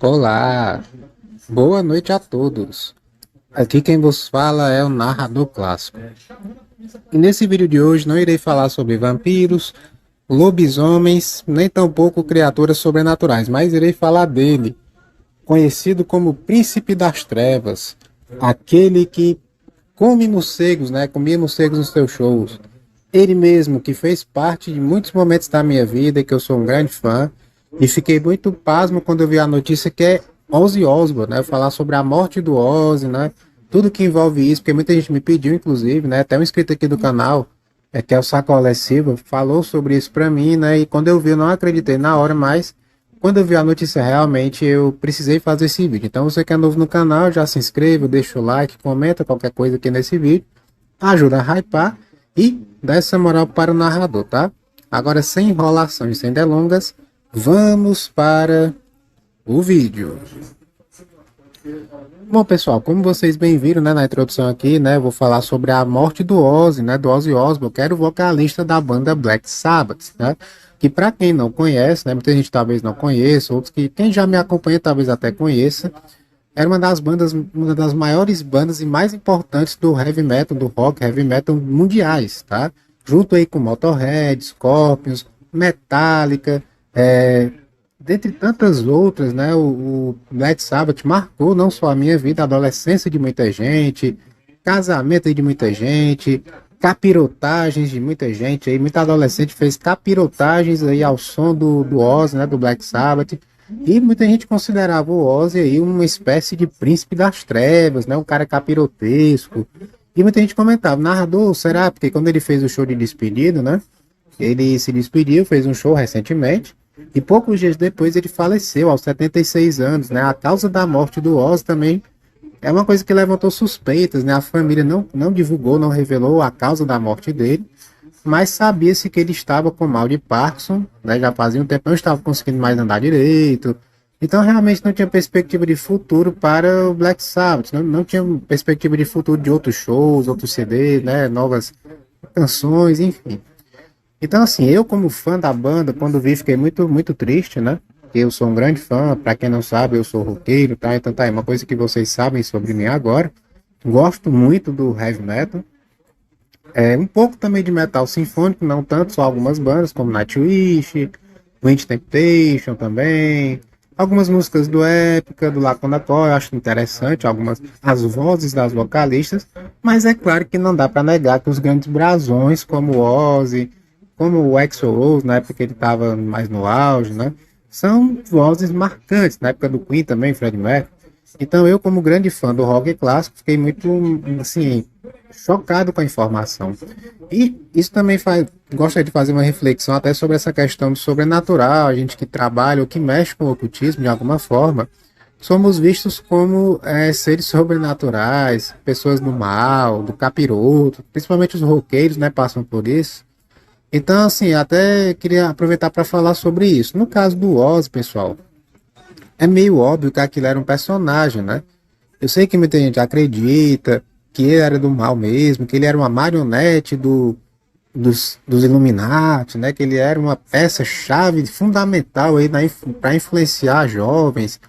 Olá, boa noite a todos. Aqui quem vos fala é o narrador clássico. E nesse vídeo de hoje não irei falar sobre vampiros, lobisomens, nem tampouco criaturas sobrenaturais, mas irei falar dele, conhecido como Príncipe das Trevas, aquele que come morcegos, né? Comia morcegos nos seus shows. Ele mesmo que fez parte de muitos momentos da minha vida, que eu sou um grande fã, e fiquei muito pasmo quando eu vi a notícia que é Ozzy Osbourne, né? Falar sobre a morte do Ozzy, né? Tudo que envolve isso, porque muita gente me pediu, inclusive, né? Até um inscrito aqui do canal, que é o Sacolé Silva, falou sobre isso pra mim, né? E quando eu vi, eu não acreditei na hora, mas quando eu vi a notícia realmente, eu precisei fazer esse vídeo. Então, você que é novo no canal, já se inscreva, deixa o like, comenta qualquer coisa aqui nesse vídeo, ajuda a hypar e dá essa moral para o narrador, tá? Agora, sem enrolação e sem delongas, vamos para o vídeo. Bom, pessoal, como vocês bem viram, né, na introdução aqui, né, eu vou falar sobre a morte do Ozzy, né, do Ozzy Osbourne, que era o vocalista da banda Black Sabbath, né, que para quem não conhece, né, muita gente talvez não conheça, outros que quem já me acompanha talvez até conheça, era uma das bandas, uma das maiores bandas e mais importantes do heavy metal, do rock heavy metal mundiais, tá? Junto aí com Motorhead, Scorpions, Metallica, dentre tantas outras, né? O Black Sabbath marcou não só a minha vida, a adolescência de muita gente, casamento de muita gente, capirotagens de muita gente aí, muita adolescente fez capirotagens aí ao som do Ozzy, né? Do Black Sabbath. E muita gente considerava o Ozzy aí uma espécie de príncipe das trevas, né? Um cara capirotesco. E muita gente comentava, narrador, será? Porque quando ele fez o show de despedida, né? Ele se despediu, fez um show recentemente. E poucos dias depois ele faleceu, aos 76 anos, né? A causa da morte do Ozzy também é uma coisa que levantou suspeitas, né? A família não divulgou, não revelou a causa da morte dele, mas sabia-se que ele estava com mal de Parkinson, né? Já fazia um tempo, não estava conseguindo mais andar direito. Então realmente não tinha perspectiva de futuro para o Black Sabbath, não tinha perspectiva de futuro de outros shows, outros CDs, né? Novas canções, enfim. Então, assim, eu como fã da banda, quando vi, fiquei muito triste, né? Porque eu sou um grande fã, pra quem não sabe, eu sou roqueiro, tá? Então tá aí, uma coisa que vocês sabem sobre mim agora. Gosto muito do heavy metal. Um pouco também de metal sinfônico, não tanto, só algumas bandas, como Nightwish, Wind Temptation também. Algumas músicas do Épica, do Laconatório, eu acho interessante, algumas, as vozes das vocalistas, mas é claro que não dá para negar que os grandes brasões, como o Ozzy, como o Axl Rose, na época que ele estava mais no auge, né? São vozes marcantes, na época do Queen também, Freddie Mercury. Então eu, como grande fã do rock clássico, fiquei muito, assim, chocado com a informação. E isso também faz, gostaria de fazer uma reflexão até sobre essa questão do sobrenatural, a gente que trabalha ou que mexe com o ocultismo de alguma forma, somos vistos como seres sobrenaturais, pessoas do mal, do capiroto, principalmente os roqueiros, né, passam por isso. Então, assim, até queria aproveitar para falar sobre isso. No caso do Oz, pessoal, é meio óbvio que aquilo era um personagem, né? Eu sei que muita gente acredita que ele era do mal mesmo, que ele era uma marionete dos Illuminati, né? Que ele era uma peça-chave fundamental aí para influenciar jovens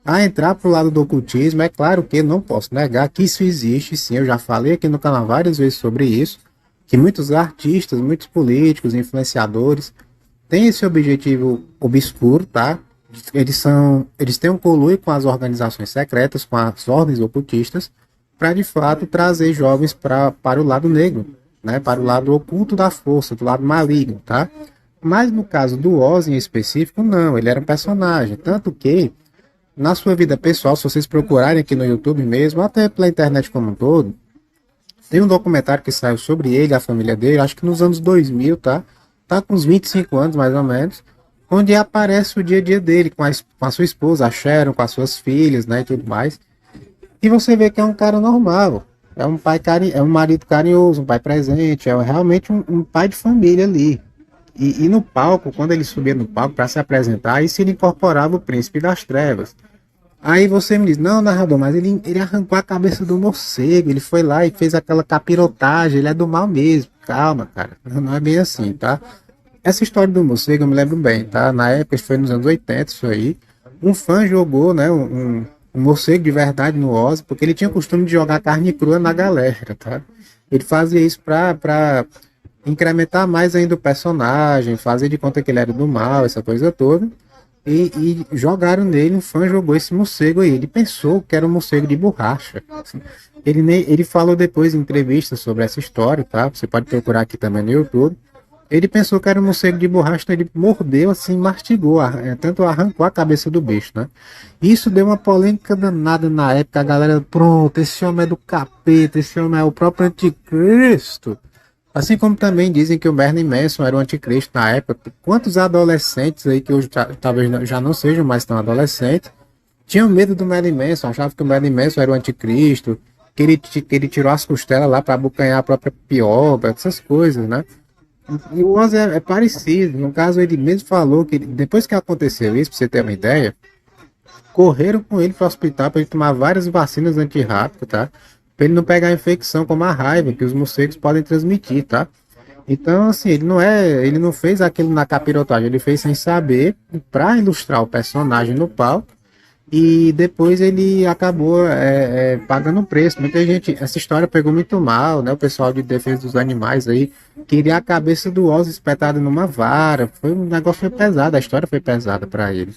a entrar para o lado do ocultismo. É claro que não posso negar que isso existe, sim. Eu já falei aqui no canal várias vezes sobre isso, que muitos artistas, muitos políticos, influenciadores têm esse objetivo obscuro, tá? Eles têm um conluio com as organizações secretas, com as ordens ocultistas, para de fato trazer jovens para o lado negro, né? Para o lado oculto da força, do lado maligno, tá? Mas no caso do Oz em específico, não, ele era um personagem, tanto que na sua vida pessoal, se vocês procurarem aqui no YouTube mesmo, até pela internet como um todo, tem um documentário que saiu sobre ele, a família dele, acho que nos anos 2000, tá? Tá com uns 25 anos mais ou menos, onde aparece o dia a dia dele com a sua esposa, a Sharon, com as suas filhas, né, e tudo mais. E você vê que é um cara normal, é um pai é um marido carinhoso, um pai presente, é realmente um pai de família ali. E no palco, quando ele subia no palco para se apresentar, aí se ele incorporava o príncipe das trevas. Aí você me diz, não, narrador, mas ele arrancou a cabeça do morcego, ele foi lá e fez aquela capirotagem, ele é do mal mesmo. Calma, cara, não é bem assim, tá? Essa história do morcego eu me lembro bem, tá? Na época, foi nos anos 80, isso aí. Um fã jogou, né, um morcego de verdade no Ozzy, porque ele tinha o costume de jogar carne crua na galera, tá? Ele fazia isso pra incrementar mais ainda o personagem, fazer de conta que ele era do mal, essa coisa toda. E jogaram nele, um fã jogou esse morcego aí. Ele pensou que era um morcego de borracha. Ele falou depois em entrevistas sobre essa história, tá? Você pode procurar aqui também no YouTube. Ele pensou que era um morcego de borracha, então ele mordeu assim, mastigou, tanto arrancou a cabeça do bicho, né? Isso deu uma polêmica danada na época. A galera, pronto, esse homem é do capeta, esse homem é o próprio anticristo. Assim como também dizem que o Marilyn Manson era o anticristo na época. Quantos adolescentes aí que hoje talvez já não sejam mais tão adolescentes tinham medo do Marilyn Manson, achavam que o Marilyn Manson era o anticristo, que ele tirou as costelas lá para abocanhar a própria pioba, essas coisas, né? E o Ozzy é parecido. No caso, ele mesmo falou que depois que aconteceu isso, para você ter uma ideia, correram com ele para o hospital para ele tomar várias vacinas antirrábica, tá? Para ele não pegar infecção como a raiva que os morcegos podem transmitir, tá? Então, assim, ele não fez aquilo na capirotagem, ele fez sem saber para ilustrar o personagem no palco e depois ele acabou pagando o preço. Muita gente, essa história pegou muito mal, né? O pessoal de defesa dos animais aí queria a cabeça do Ozzy espetada numa vara. Foi um negócio foi pesado, a história foi pesada para ele.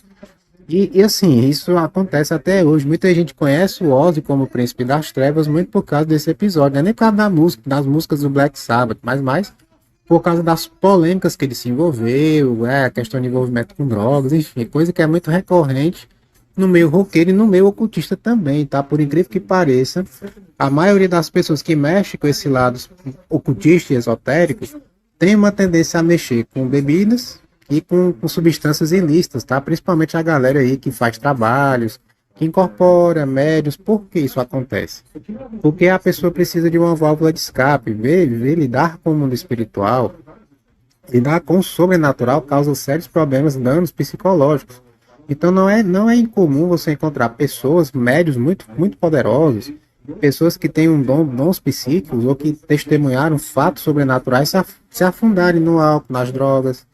E assim, isso acontece até hoje. Muita gente conhece o Ozzy como o Príncipe das Trevas muito por causa desse episódio, não é nem por causa da música, das músicas do Black Sabbath, mas mais por causa das polêmicas que ele se envolveu, a questão de envolvimento com drogas, enfim, coisa que é muito recorrente no meio roqueiro e no meio ocultista também, tá? Por incrível que pareça, a maioria das pessoas que mexem com esse lado ocultista e esotérico tem uma tendência a mexer com bebidas e com substâncias ilícitas, tá? Principalmente a galera aí que faz trabalhos, que incorpora médios. Por que isso acontece? Porque a pessoa precisa de uma válvula de escape, ver lidar com o mundo espiritual, lidar com o sobrenatural causa sérios problemas, danos psicológicos. Então não é incomum você encontrar pessoas, médios muito poderosos, pessoas que têm dons psíquicos ou que testemunharam fatos sobrenaturais se afundarem no álcool, nas drogas,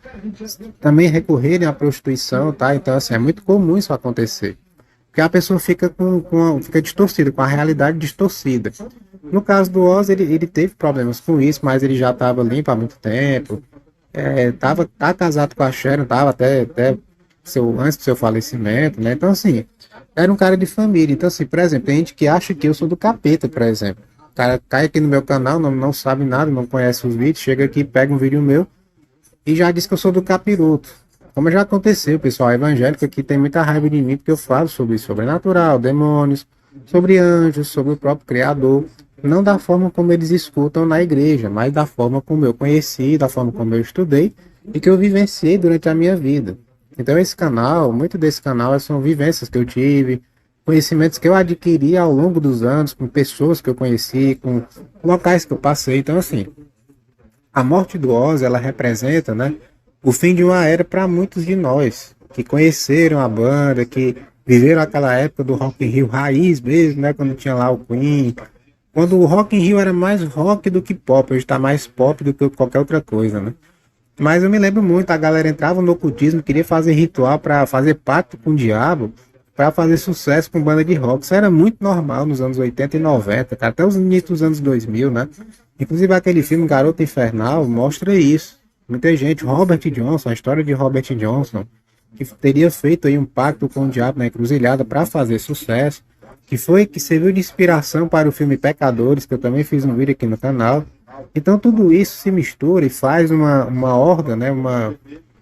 também recorrerem à prostituição, tá? Então, assim, é muito comum isso acontecer. Porque a pessoa fica fica distorcida, com a realidade distorcida. No caso do Oz, ele teve problemas com isso, mas ele já estava limpo há muito tempo. Tá casado com a Sharon, estava até antes do seu falecimento, né? Então, assim, era um cara de família. Então, assim, por exemplo, tem gente que acha que eu sou do capeta, por exemplo. O cara cai aqui no meu canal, não sabe nada, não conhece os vídeos, chega aqui, pega um vídeo meu e já diz que eu sou do capiroto. Como já aconteceu, pessoal evangélico aqui tem muita raiva de mim porque eu falo sobre sobrenatural, demônios, sobre anjos, sobre o próprio Criador. Não da forma como eles escutam na igreja, mas da forma como eu conheci, da forma como eu estudei e que eu vivenciei durante a minha vida. Então esse canal, muito desse canal são vivências que eu tive, conhecimentos que eu adquiri ao longo dos anos, com pessoas que eu conheci, com locais que eu passei. Então, assim, a morte do Ozzy, ela representa, né, o fim de uma era para muitos de nós, que conheceram a banda, que viveram aquela época do Rock in Rio raiz mesmo, né, quando tinha lá o Queen, quando o Rock in Rio era mais rock do que pop, hoje está mais pop do que qualquer outra coisa, né. Mas eu me lembro muito, a galera entrava no ocultismo, queria fazer ritual para fazer pacto com o diabo, para fazer sucesso com banda de rock. Isso era muito normal nos anos 80 e 90, cara, até os inícios dos anos 2000, né? Inclusive aquele filme Garota Infernal mostra isso. Muita gente, Robert Johnson, a história de Robert Johnson, que teria feito aí um pacto com o diabo na encruzilhada para fazer sucesso, que serviu de inspiração para o filme Pecadores, que eu também fiz um vídeo aqui no canal. Então tudo isso se mistura e faz uma horda, né, uma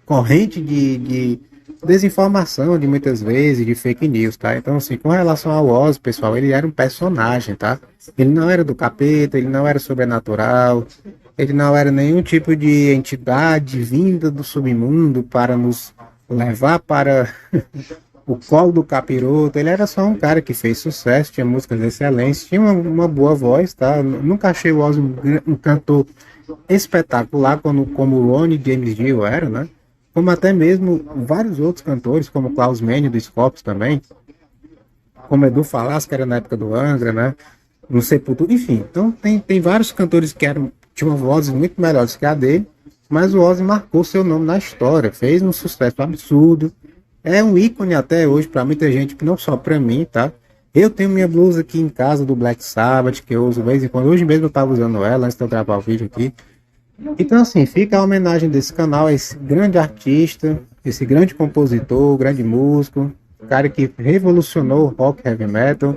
corrente de desinformação de muitas vezes, de fake news, tá? Então, assim, com relação ao Ozzy, pessoal, ele era um personagem, tá? Ele não era do capeta, ele não era sobrenatural, ele não era nenhum tipo de entidade vinda do submundo para nos levar para o colo do capiroto. Ele era só um cara que fez sucesso, tinha músicas excelentes, tinha uma boa voz, tá? Nunca achei o Ozzy um cantor espetacular como o Ronnie James Dio era, né? Como até mesmo vários outros cantores, como Klaus Meine do Scorpions também, como Edu Falasco, que era na época do Angra, né? No Sepultura, enfim. Então tem vários cantores que tinham vozes muito melhores que a dele, mas o Ozzy marcou seu nome na história, fez um sucesso absurdo, É um ícone até hoje para muita gente, não só para mim, tá? Eu tenho minha blusa aqui em casa do Black Sabbath, que eu uso de vez em quando. Hoje mesmo eu tava usando ela antes de eu gravar o vídeo aqui. Então, assim, fica a homenagem desse canal a esse grande artista, esse grande compositor, grande músico, cara que revolucionou o rock heavy metal.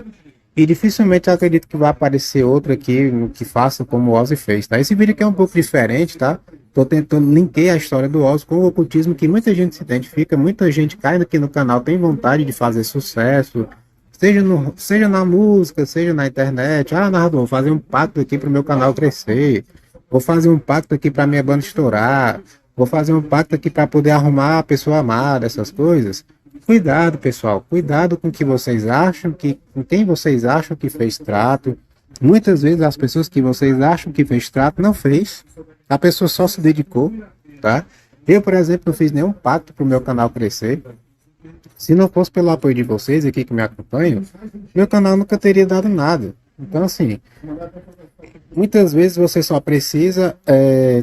E dificilmente eu acredito que vai aparecer outro aqui que faça como o Ozzy fez, tá? Esse vídeo aqui é um pouco diferente, tá? Tô tentando linkar a história do Ozzy com o ocultismo que muita gente se identifica, muita gente cai aqui no canal, tem vontade de fazer sucesso, seja na música, seja na internet. Ah, narrador, vou fazer um pacto aqui pro meu canal crescer. Vou fazer um pacto aqui para minha banda estourar. Vou fazer um pacto aqui para poder arrumar a pessoa amada, essas coisas. Cuidado, pessoal. Cuidado com o que vocês acham, com quem vocês acham que fez trato. Muitas vezes as pessoas que vocês acham que fez trato não fez. A pessoa só se dedicou, tá? Eu, por exemplo, não fiz nenhum pacto para o meu canal crescer. Se não fosse pelo apoio de vocês aqui que me acompanham, meu canal nunca teria dado nada. Então, assim, muitas vezes você só precisa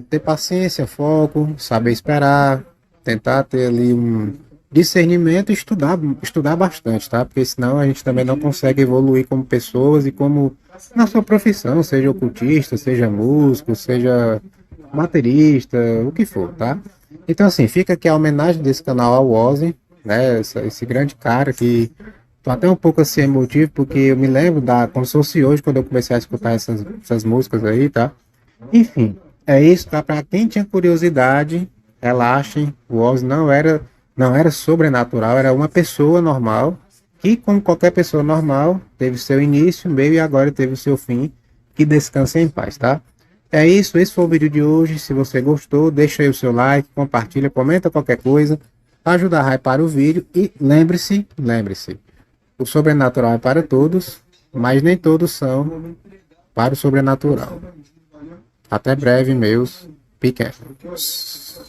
ter paciência, foco, saber esperar, tentar ter ali um discernimento e estudar bastante, tá? Porque senão a gente também não consegue evoluir como pessoas e como na sua profissão, seja ocultista, seja músico, seja baterista, o que for, tá? Então, assim, fica aqui a homenagem desse canal ao Ozzy, né? Esse grande cara que tô até um pouco assim emotivo, porque eu me lembro como se fosse hoje, quando eu comecei a escutar essas músicas aí, tá? Enfim, é isso, tá? Pra quem tinha curiosidade, relaxem. O Ozzy não era sobrenatural, era uma pessoa normal, que, como qualquer pessoa normal, teve seu início, meio e agora teve o seu fim. Que descanse em paz, tá? É isso, esse foi o vídeo de hoje. Se você gostou, deixa aí o seu like, compartilha, comenta qualquer coisa, ajuda a hypar o vídeo e lembre-se, o sobrenatural é para todos, mas nem todos são para o sobrenatural. Até breve, meus pequenos.